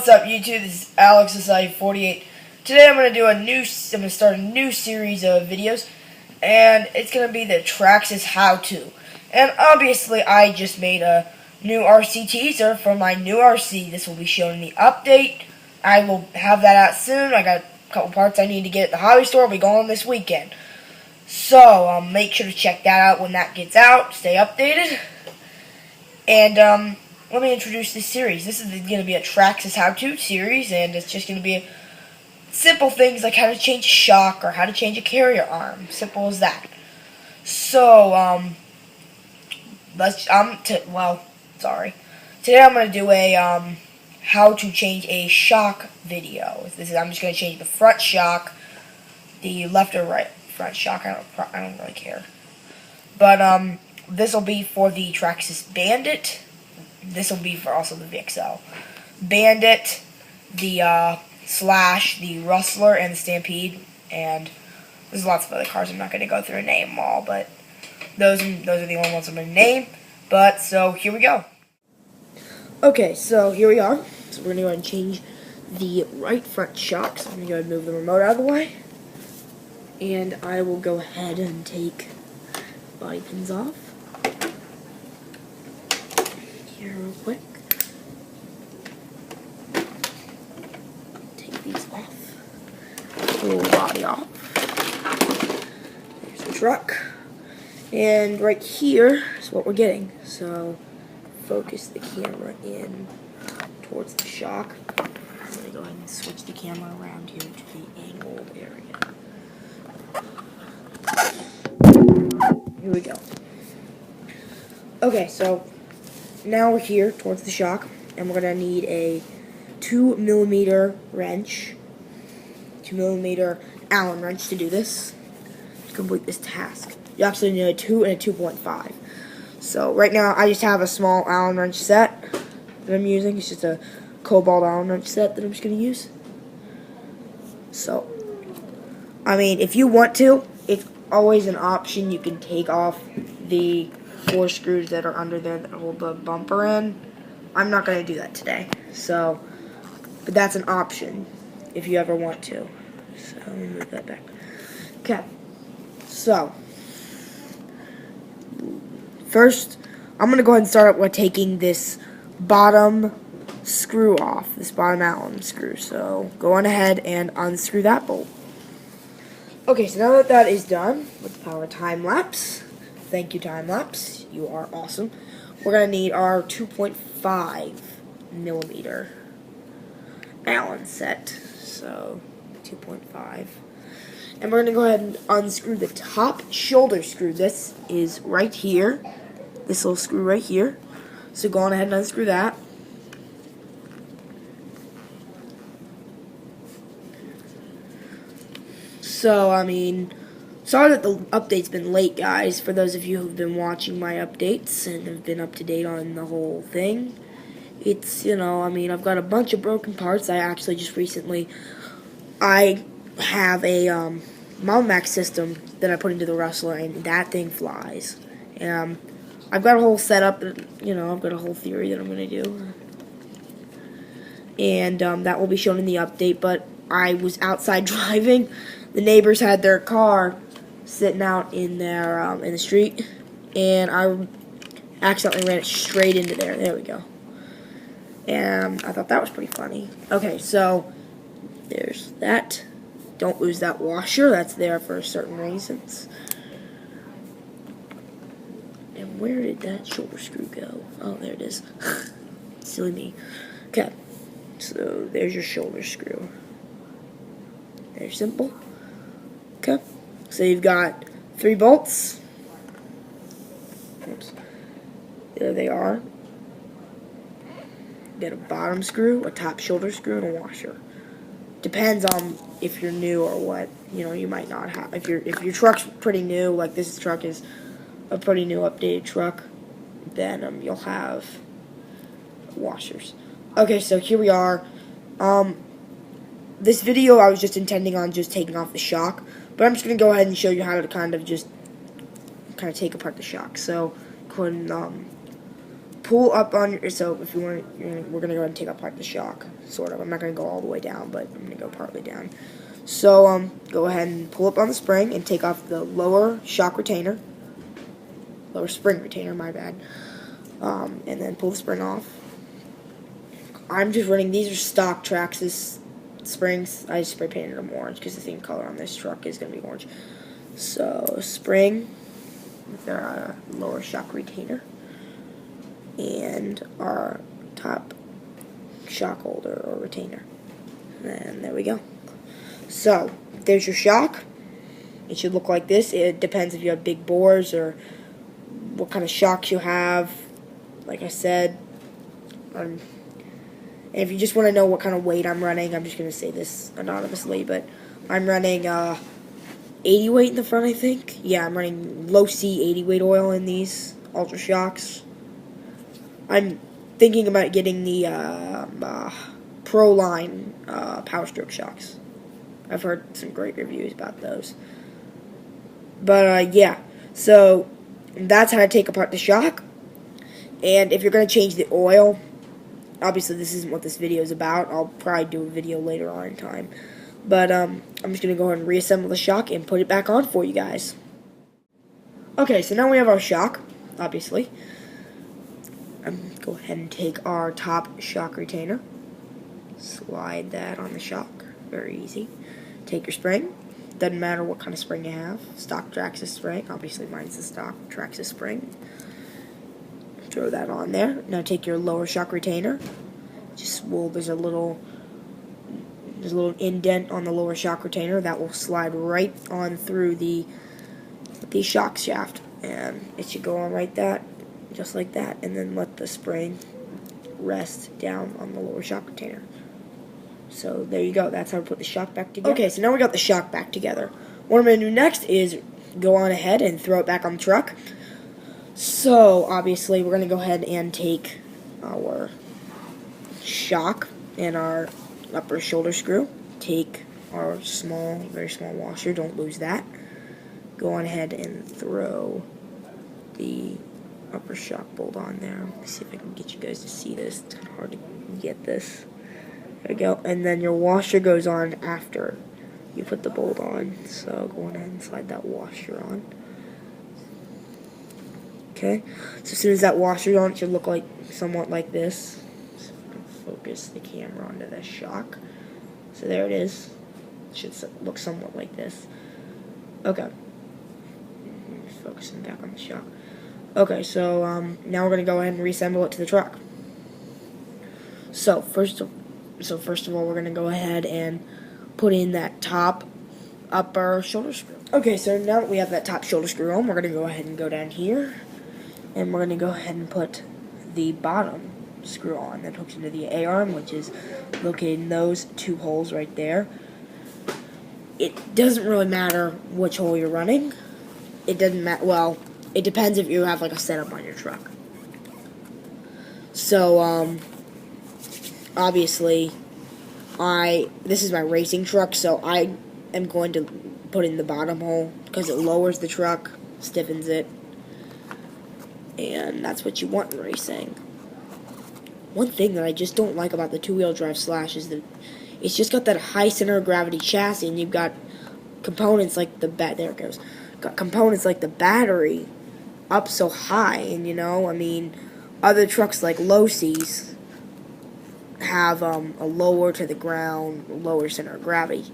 What's up, YouTube? This is Alexsie48. Today I'm going to start a new series of videos, and it's going to be the Traxxas How To. And obviously, I just made a new RC teaser for my new RC. This will be shown in the update. I will have that out soon. I got a couple parts I need to get at the hobby store. I'll be going this weekend. So, make sure to check that out when that gets out. Stay updated. And, let me introduce this series. This is going to be a Traxxas How To series, and it's just going to be simple things like how to change a shock or how to change a carrier arm. Simple as that. So, Today I'm going to do a, how to change a shock video. I'm just going to change the front shock, the left or right front shock. I don't really care. But, this will be for the Traxxas Bandit. This will be for also the VXL. Bandit, the Slash, the Rustler, and the Stampede. And there's lots of other cars. I'm not going to go through and name them all, but those are the only ones I'm going to name. But, so, here we go. Okay, so here we are. So we're going to go ahead and change the right front shock. So I'm going to go ahead and move the remote out of the way. And I will go ahead and take body pins off. Here real quick. Take these off. Pull the body off. There's the truck. And right here is what we're getting. So focus the camera in towards the shock. I'm going to go ahead and switch the camera around here to the angled area. Here we go. Okay, so now we're here towards the shock, and we're going to need a 2mm wrench, 2mm Allen wrench to do this, to complete this task. You actually need a 2 and a 2.5. So right now I just have a small Allen wrench set that I'm using. It's just a cobalt Allen wrench set that I'm just going to use. So, I mean, if you want to, it's always an option. You can take off the 4 screws that are under there that hold the bumper in. I'm not going to do that today. So, but that's an option if you ever want to. So, let me move that back. Okay. So, first, I'm going to go ahead and start with taking this bottom screw off, this bottom Allen screw. So, go on ahead and unscrew that bolt. Okay, so now that that is done, with the power of time-lapse, thank you, time-lapse, you are awesome, we're going to need our 2.5mm Allen set, so 2.5, and we're going to go ahead and unscrew the top shoulder screw. This is right here, this little screw right here, so go on ahead and unscrew that. So, I mean, sorry that the update's been late, guys, for those of you who've been watching my updates and have been up to date on the whole thing. It's, you know, I mean, I've got a bunch of broken parts. I actually just recently, I have a Max system that I put into the Rustler, and that thing flies. I've got a whole setup, you know, I've got a whole theory that I'm going to do. And that will be shown in the update, but I was outside driving. The neighbors had their car sitting out in their in the street, and I accidentally ran it straight into there. There we go. And I thought that was pretty funny. Okay, so there's that. Don't lose that washer. That's there for certain reasons. And where did that shoulder screw go? Oh, there it is. Silly me. Okay, so there's your shoulder screw. Very simple. Okay, so you've got 3 bolts. Oops. There they are. You got a bottom screw, a top shoulder screw, and a washer. Depends on if you're new or what. You know, you might not have. If your truck's pretty new, like this truck is a pretty new updated truck, then you'll have washers. Okay, so here we are. This video I was just intending on just taking off the shock, but I'm just going to go ahead and show you how to kind of take apart the shock. So, go ahead and pull up on, so if you want, we're going to go ahead and take apart the shock, sort of. I'm not going to go all the way down, but I'm going to go partly down. So, go ahead and pull up on the spring and take off the lower shock retainer, lower spring retainer, my bad, and then pull the spring off. I'm just running, these are stock Traxxas springs. I just spray painted them orange because the theme color on this truck is going to be orange. So, spring with our lower shock retainer and our top shock holder or retainer. And there we go. So, there's your shock. It should look like this. It depends if you have big bores or what kind of shocks you have. Like I said, and if you just want to know what kind of weight I'm running, I'm just going to say this anonymously, but I'm running 80 weight in the front, I think. Yeah, I'm running low C 80 weight oil in these Ultra shocks. I'm thinking about getting the Pro line Power Stroke shocks. I've heard some great reviews about those. But, yeah. So, that's how to take apart the shock. And if you're going to change the oil, obviously this isn't what this video is about. I'll probably do a video later on in time. But, I'm just going to go ahead and reassemble the shock and put it back on for you guys. Okay, so now we have our shock, obviously. Go ahead and take our top shock retainer. Slide that on the shock. Very easy. Take your spring. Doesn't matter what kind of spring you have. Stock Traxxas spring. Obviously mine's the stock Traxxas spring. Throw that on there. Now take your lower shock retainer. There's a little indent on the lower shock retainer that will slide right on through the shock shaft, and it should go on like that, just like that, and then let the spring rest down on the lower shock retainer. So there you go. That's how we put the shock back together. Okay, so now we got the shock back together. What I'm going to do next is go on ahead and throw it back on the truck. So obviously we're going to go ahead and take our shock and our upper shoulder screw. Take our very small washer. Don't lose that. Go on ahead and throw the upper shock bolt on there. Let me see if I can get you guys to see this. It's kind of hard to get this. There we go. And then your washer goes on after you put the bolt on. So go on ahead and slide that washer on. Okay. So as soon as that washer's on, it should look like somewhat like this. So focus the camera onto the shock. So there it is. It should look somewhat like this. Okay. Focusing back on the shock. Okay, so now we're going to go ahead and reassemble it to the truck. So first of all, we're going to go ahead and put in that top upper shoulder screw. Okay, so now that we have that top shoulder screw on, we're going to go ahead and go down here, and we're going to go ahead and put the bottom screw on that hooks into the A-arm, which is located in those two holes right there. It doesn't really matter which hole you're running. It doesn't matter. Well, it depends if you have like a setup on your truck. So, obviously, this is my racing truck, so I am going to put in the bottom hole because it lowers the truck, stiffens it, and that's what you want in racing. One thing that I just don't like about the two-wheel drive Slash is that it's just got that high center of gravity chassis, and you've got components like there it goes. Got components like the battery up so high, and I mean, other trucks like low C's have a lower to the ground, lower center of gravity.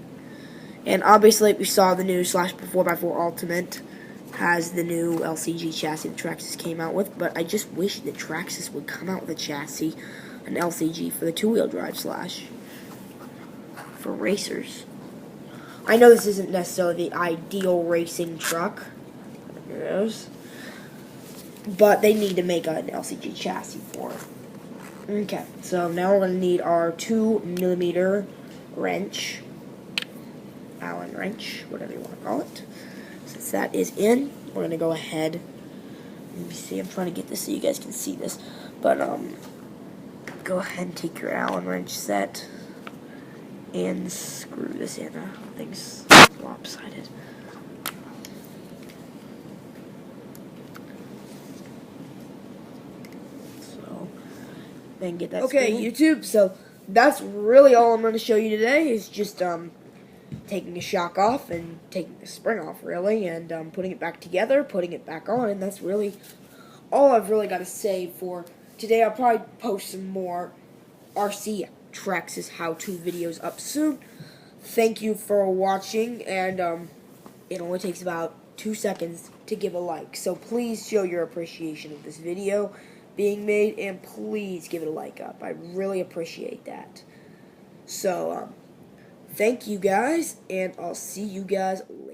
And obviously, we saw the new Slash 4x4 Ultimate has the new LCG chassis that Traxxas came out with, but I just wish that Traxxas would come out with a chassis, an LCG for the two-wheel drive Slash for racers. I know this isn't necessarily the ideal racing truck, but they need to make an LCG chassis for it. Okay, so now we're going to need our 2mm wrench, Allen wrench, whatever you want to call it. Since that is in, we're going to go ahead, let me see, I'm trying to get this so you guys can see this, but go ahead and take your Allen wrench set and screw this in. Thing's lopsided. So and get that. Okay, YouTube. So that's really all I'm going to show you today. Is just taking the shock off and taking the spring off, really, and putting it back together, putting it back on, and that's really all I've really got to say for today. I'll probably post some more RC Traxxas How To videos up soon. Thank you for watching, and it only takes about 2 seconds to give a like, so please show your appreciation of this video being made, and please give it a like up. I really appreciate that. So, thank you guys, and I'll see you guys later.